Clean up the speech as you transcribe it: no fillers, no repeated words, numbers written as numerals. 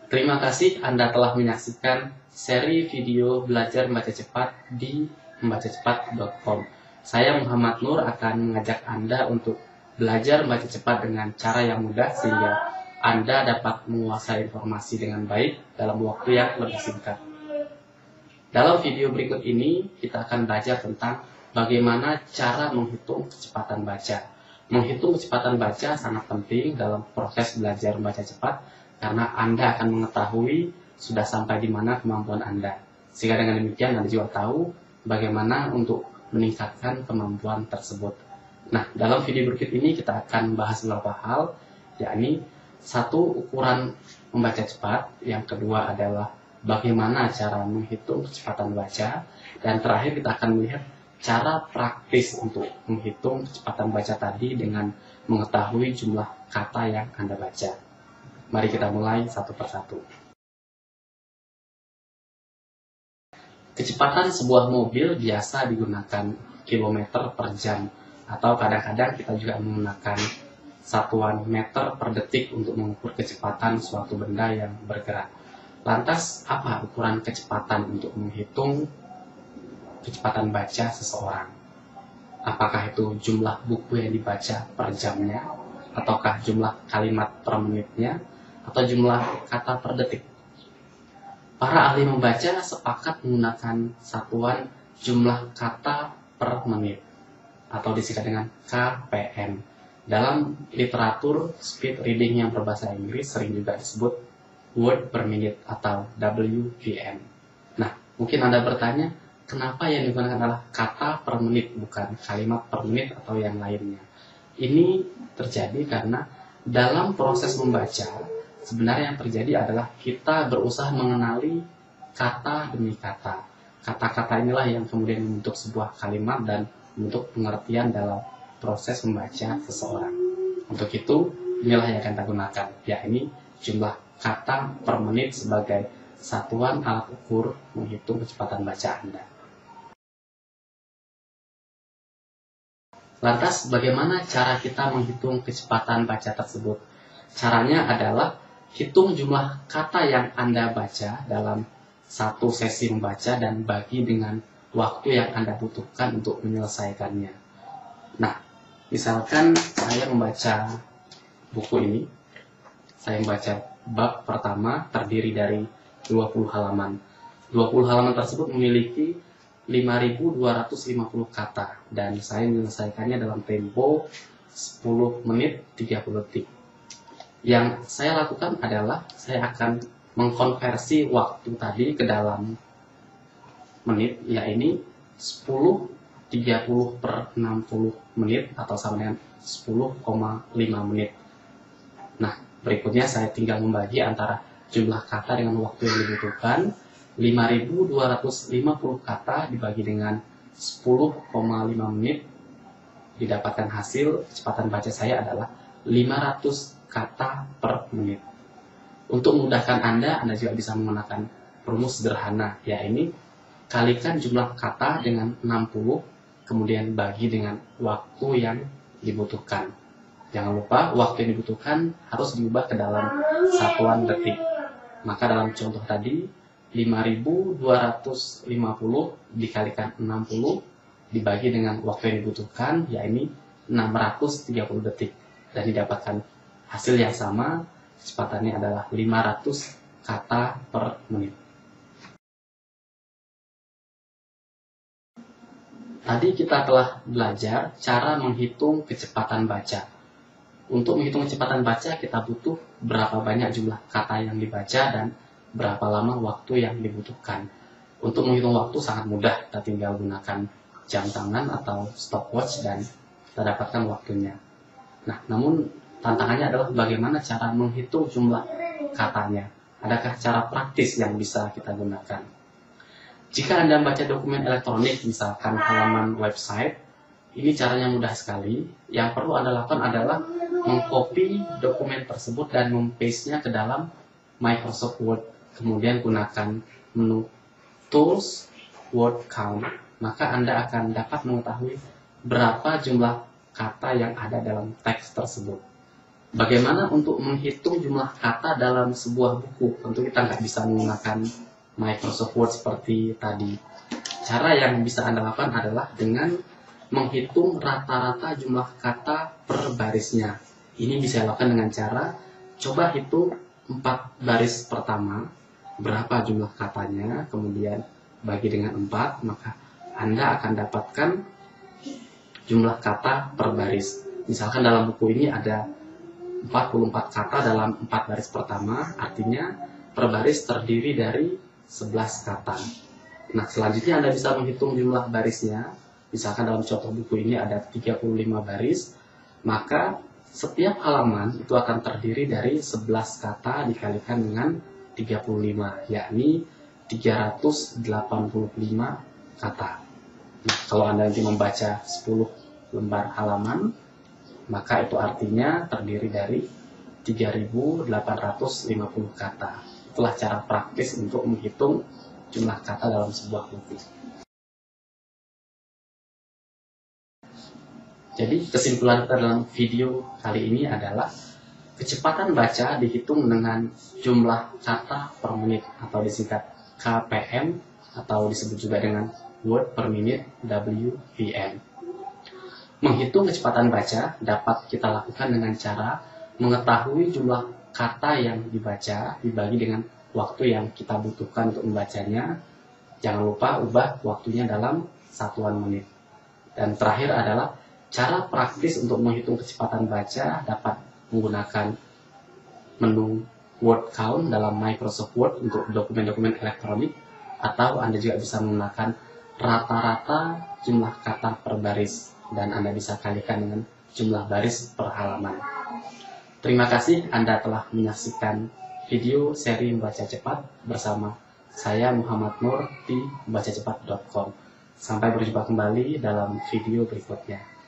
Terima kasih Anda telah menyaksikan seri video belajar membaca cepat di membacecepat.com. Saya Muhammad Nur akan mengajak Anda untuk belajar membaca cepat dengan cara yang mudah sehingga Anda dapat menguasai informasi dengan baik dalam waktu yang lebih singkat. Dalam video berikut ini, kita akan belajar tentang bagaimana cara menghitung kecepatan baca. Menghitung kecepatan baca sangat penting dalam proses belajar membaca cepat karena Anda akan mengetahui sudah sampai di mana kemampuan Anda. Sehingga dengan demikian Anda juga tahu bagaimana untuk meningkatkan kemampuan tersebut. Nah, dalam video berikut ini kita akan bahas beberapa hal, yakni satu, ukuran membaca cepat, yang kedua adalah bagaimana cara menghitung kecepatan baca, dan terakhir kita akan melihat cara praktis untuk menghitung kecepatan baca tadi dengan mengetahui jumlah kata yang Anda baca. Mari kita mulai satu persatu. Kecepatan sebuah mobil biasa digunakan kilometer per jam, atau kadang-kadang kita juga menggunakan satuan meter per detik untuk mengukur kecepatan suatu benda yang bergerak. Lantas, apa ukuran kecepatan untuk menghitung kecepatan baca seseorang? Apakah itu jumlah buku yang dibaca per jamnya, ataukah jumlah kalimat per menitnya, atau jumlah kata per detik? Para ahli membaca sepakat menggunakan satuan jumlah kata per menit, atau disingkat dengan KPM. Dalam literatur speed reading yang berbahasa Inggris sering juga disebut word per minute atau WPM. Nah, mungkin Anda bertanya, kenapa yang digunakan adalah kata per menit, bukan kalimat per menit atau yang lainnya? Ini terjadi karena dalam proses membaca, sebenarnya yang terjadi adalah kita berusaha mengenali kata demi kata. Kata-kata inilah yang kemudian membentuk sebuah kalimat dan membentuk pengertian dalam proses membaca seseorang. Untuk itu, inilah yang akan kita gunakan, yakni jumlah kata per menit sebagai satuan alat ukur menghitung kecepatan baca Anda. Lantas, bagaimana cara kita menghitung kecepatan baca tersebut? Caranya adalah hitung jumlah kata yang Anda baca dalam satu sesi membaca dan bagi dengan waktu yang Anda butuhkan untuk menyelesaikannya. Nah, misalkan saya membaca buku ini, saya membaca bab pertama terdiri dari 20 halaman. 20 halaman tersebut memiliki 5.250 kata dan saya menyelesaikannya dalam tempo 10 menit 30 detik. Yang saya lakukan adalah saya akan mengkonversi waktu tadi ke dalam menit, yaitu 10/30 per 60 menit atau sama dengan 10,5 menit. Nah, berikutnya saya tinggal membagi antara jumlah kata dengan waktu yang dibutuhkan. 5.250 kata dibagi dengan 10,5 menit, didapatkan hasil kecepatan baca saya adalah 500 kata per menit. Untuk memudahkan Anda juga bisa menggunakan rumus sederhana, yaitu kalikan jumlah kata dengan 60, kemudian bagi dengan waktu yang dibutuhkan. Jangan lupa, waktu yang dibutuhkan harus diubah ke dalam satuan detik. Maka dalam contoh tadi, 5.250 dikalikan 60 dibagi dengan waktu yang dibutuhkan, yaitu 630 detik. Dan didapatkan hasil yang sama, kecepatannya adalah 500 kata per menit. Tadi kita telah belajar cara menghitung kecepatan baca. Untuk menghitung kecepatan baca, kita butuh berapa banyak jumlah kata yang dibaca dan berapa lama waktu yang dibutuhkan. Untuk menghitung waktu sangat mudah, kita tinggal gunakan jam tangan atau stopwatch dan kita dapatkan waktunya. Nah, namun tantangannya adalah bagaimana cara menghitung jumlah katanya. Adakah cara praktis yang bisa kita gunakan? Jika Anda membaca dokumen elektronik, misalkan halaman website, ini caranya mudah sekali. Yang perlu Anda lakukan adalah mengcopy dokumen tersebut dan mempaste-nya ke dalam Microsoft Word. Kemudian gunakan menu Tools, Word Count. Maka Anda akan dapat mengetahui berapa jumlah kata yang ada dalam teks tersebut. Bagaimana untuk menghitung jumlah kata dalam sebuah buku? Tentu kita nggak bisa menggunakan Microsoft Word seperti tadi. Cara yang bisa Anda lakukan adalah dengan menghitung rata-rata jumlah kata per barisnya. Ini bisa dilakukan dengan cara coba hitung 4 baris pertama, berapa jumlah katanya, kemudian bagi dengan 4, maka Anda akan dapatkan jumlah kata per baris. Misalkan dalam buku ini ada 44 kata dalam 4 baris pertama, artinya per baris terdiri dari 11 kata. Nah, selanjutnya Anda bisa menghitung jumlah barisnya. Misalkan dalam contoh buku ini ada 35 baris, maka setiap halaman itu akan terdiri dari 11 kata dikalikan dengan 35, yakni 385 kata. Nah, kalau Anda nanti membaca 10 lembar halaman, maka itu artinya terdiri dari 3.850 kata. Itulah cara praktis untuk menghitung jumlah kata dalam sebuah buku. Jadi kesimpulan kita dalam video kali ini adalah kecepatan baca dihitung dengan jumlah kata per menit atau disingkat KPM atau disebut juga dengan word per minute WPM. Menghitung kecepatan baca dapat kita lakukan dengan cara mengetahui jumlah kata yang dibaca dibagi dengan waktu yang kita butuhkan untuk membacanya. Jangan lupa ubah waktunya dalam satuan menit. Dan terakhir adalah cara praktis untuk menghitung kecepatan baca dapat menggunakan menu word count dalam Microsoft Word untuk dokumen-dokumen elektronik, atau Anda juga bisa menggunakan rata-rata jumlah kata per baris dan Anda bisa kalikan dengan jumlah baris per halaman. Terima kasih Anda telah menyaksikan video seri Membaca Cepat bersama saya Muhammad Nur di membacacepat.com. Sampai berjumpa kembali dalam video berikutnya.